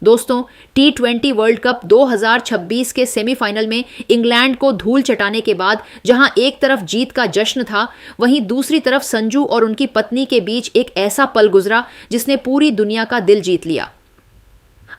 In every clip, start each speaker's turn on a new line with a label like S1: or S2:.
S1: दोस्तों, T20 world cup 2026 के semifinal में इंग्लैंड को धूल चटाने के बाद जहां एक तरफ जीत का जश्न था, वहीं दूसरी तरफ संजू और उनकी पत्नी के बीच एक ऐसा पल गुजरा जिसने पूरी दुनिया का दिल जीत लिया।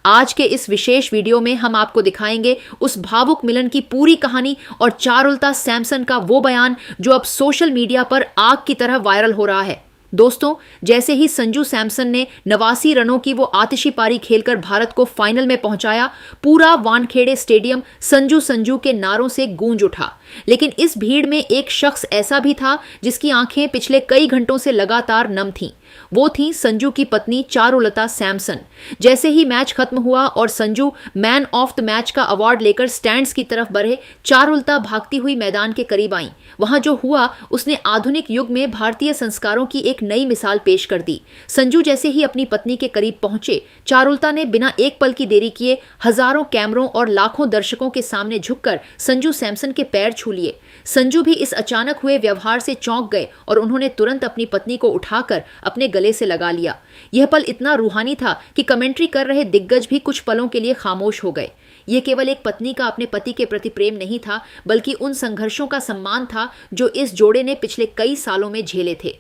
S1: आज के इस विशेष वीडियो में हम आपको दिखाएंगे उस भावुक मिलन की पूरी कहानी और चारुलता सैमसन का वो बयान जो अब सोशल मीडिया पर आग की तरह वायरल हो रहा है। दोस्तों, जैसे ही संजू सैमसन ने 89 रनों की वो आतिशी पारी खेलकर भारत को फाइनल में पहुंचाया, पूरा वानखेड़े स्टेडियम संजू संजू के नारों से गूंज उठा। लेकिन इस भीड़ में एक शख्स ऐसा भी था जिसकी आंखें पिछले कई घंटों से लगातार नम थीं। वो थी संजू की पत्नी चारुलता सैमसन। जैसे ही मैच खत्म हुआ और Sanju man of the match का अवार्ड लेकर स्टैंड्स की तरफ बढ़े, चारुलता भागती हुई मैदान के करीब आई। वहां जो हुआ उसने आधुनिक युग में भारतीय संस्कारों की एक नई मिसाल पेश कर दी। संजू जैसे ही अपनी पत्नी के करीब पहुंचे, चारुलता ने बिना एक पल की देरी किए हजारों कैमरों और लाखों दर्शकों के सामने झुककर संजू सैमसन के पैर छू लिए। संजू भी इस अचानक हुए व्यवहार से चौंक गए और उन्होंने तुरंत अपनी पत्नी को उठाकर अपने गले से लगा लिया। यह पल इतना रूहानी था कि कमेंट्री कर रहे दिग्गज भी कुछ पलों के लिए खामोश हो गए। यह केवल एक पत्नी का अपने पति के प्रति प्रेम नहीं था, बल्कि उन संघर्षों का सम्मान था जो इस जोड़े ने पिछले कई सालों में झेले थे।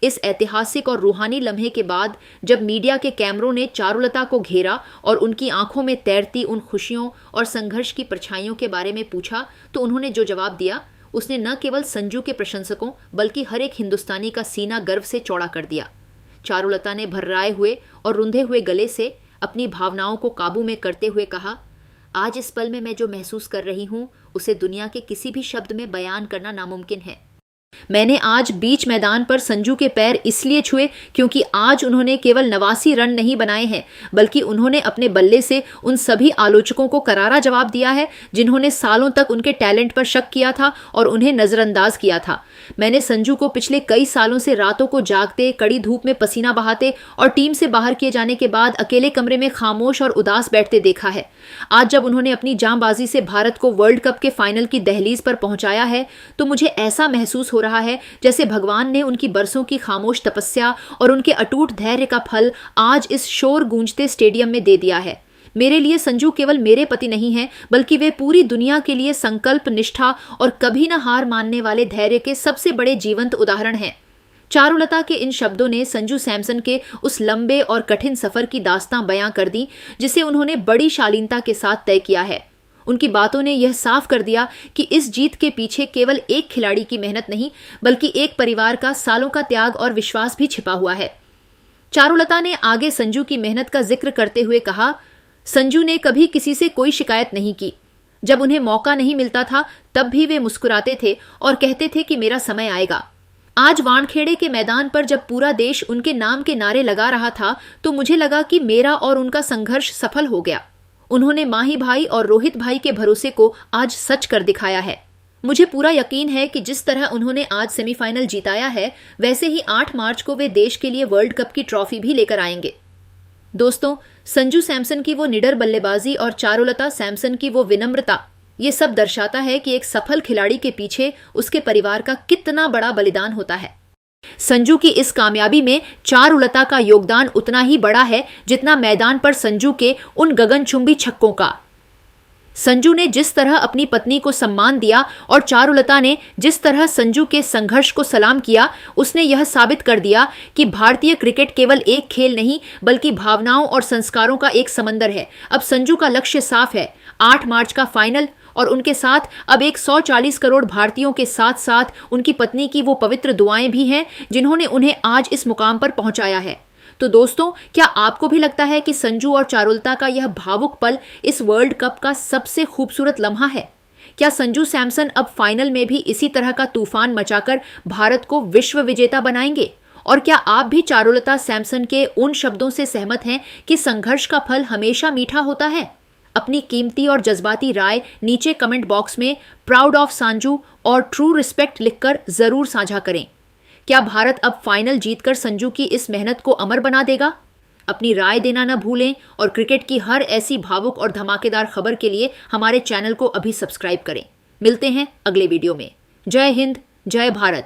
S1: इस ऐतिहासिक और रूहानी लम्हे के बाद जब मीडिया के कैमरों ने चारुलता को घेरा और उनकी आंखों में तैरती उन खुशियों और संघर्ष की परछाइयों के बारे में पूछा, तो उन्होंने जो जवाब दिया उसने न केवल संजू के प्रशंसकों बल्कि हर एक हिंदुस्तानी का सीना गर्व से चौड़ा कर दिया। चारुलता ने भर्राए हुए और रुंधे हुए गले से अपनी भावनाओं को काबू में करते हुए कहा, आज इस पल में मैं जो महसूस कर रही हूं उसे दुनिया के किसी भी शब्द में बयान करना नामुमकिन है। मैंने आज बीच मैदान पर संजू के पैर इसलिए छुए क्योंकि आज उन्होंने केवल 89 रन नहीं बनाए हैं, बल्कि उन्होंने अपने बल्ले से उन सभी आलोचकों को करारा जवाब दिया है जिन्होंने सालों तक उनके टैलेंट पर शक किया था और उन्हें नजरअंदाज किया था। मैंने संजू को पिछले कई सालों से रातों को जागते, कड़ी धूप में पसीना बहाते और टीम से बाहर किए जाने के बाद अकेले कमरे में खामोश और उदास बैठते देखा है। आज जब उन्होंने अपनी जांबाजी से भारत को वर्ल्ड कप के फाइनल की दहलीज पर पहुंचाया है, तो मुझे ऐसा महसूस हो रहा है जैसे भगवान ने उनकी बरसों की खामोश तपस्या और उनके अटूट धैर्य का फल आज इस शोर गूंजते स्टेडियम में दे दिया है। मेरे लिए संजू केवल मेरे पति नहीं हैं, बल्कि वे पूरी दुनिया के लिए संकल्प, निष्ठा और कभी न हार मानने वाले धैर्य के सबसे बड़े जीवंत उदाहरण हैं। चारुलता के इन शब्दों ने संजू सैमसन के उस लंबे और कठिन सफर की दास्तां बयां कर दी जिसे उन्होंने बड़ी शालीनता के साथ तय किया है। उनकी बातों ने यह साफ कर दिया कि इस जीत के पीछे केवल एक खिलाड़ी की मेहनत नहीं, बल्कि एक परिवार का सालों का त्याग और विश्वास भी छिपा हुआ है। चारुलता ने आगे संजू की मेहनत का जिक्र करते हुए कहा, संजू ने कभी किसी से कोई शिकायत नहीं की। जब उन्हें मौका नहीं मिलता था तब भी वे मुस्कुराते थे और कहते थे कि मेरा समय आएगा। आज वानखेड़े के मैदान पर जब पूरा देश उनके नाम के नारे लगा रहा था, तो मुझे लगा कि मेरा और उनका संघर्ष सफल हो गया। उन्होंने माही भाई और रोहित भाई के भरोसे को आज सच कर दिखाया है। मुझे पूरा यकीन है कि जिस तरह उन्होंने आज सेमीफाइनल जीताया है, वैसे ही 8 मार्च को वे देश के लिए वर्ल्ड कप की ट्रॉफी भी लेकर आएंगे। दोस्तों, संजू सैमसन की वो निडर बल्लेबाजी और चारुलता सैमसन की वो विनम्रता, ये सब दर्शाता है कि एक सफल खिलाड़ी के पीछे उसके परिवार का कितना बड़ा बलिदान होता है। संजू की इस कामयाबी में चारुलता का योगदान उतना ही बड़ा है जितना मैदान पर संजू के उन गगनचुंबी छक्कों का। संजू ने जिस तरह अपनी पत्नी को सम्मान दिया और चारुलता ने जिस तरह संजू के संघर्ष को सलाम किया, उसने यह साबित कर दिया कि भारतीय क्रिकेट केवल एक खेल नहीं, बल्कि भावनाओं और संस्कारों का एक समंदर है। अब संजू का लक्ष्य साफ है, 8 मार्च का फाइनल, और उनके साथ अब 140 करोड़ भारतीयों के साथ साथ उनकी पत्नी की वो पवित्र दुआएं भी हैं जिन्होंने उन्हें आज इस मुकाम पर पहुंचाया है। तो दोस्तों, क्या आपको भी लगता है कि संजू और चारुलता का यह भावुक पल इस वर्ल्ड कप का सबसे खूबसूरत लम्हा है? क्या संजू सैमसन अब फाइनल में भी इसी तरह का तूफान मचाकर भारत को विश्व विजेता बनाएंगे? और क्या आप भी चारुलता सैमसन के उन शब्दों से सहमत हैं कि संघर्ष का फल हमेशा मीठा होता है? अपनी कीमती और जज्बाती राय नीचे कमेंट बॉक्स में प्राउड ऑफ संजू और ट्रू रिस्पेक्ट लिखकर जरूर साझा करें। क्या भारत अब फाइनल जीतकर संजू की इस मेहनत को अमर बना देगा? अपनी राय देना न भूलें और क्रिकेट की हर ऐसी भावुक और धमाकेदार खबर के लिए हमारे चैनल को अभी सब्सक्राइब करें। मिलते हैं अगले वीडियो में। जय हिंद, जय भारत।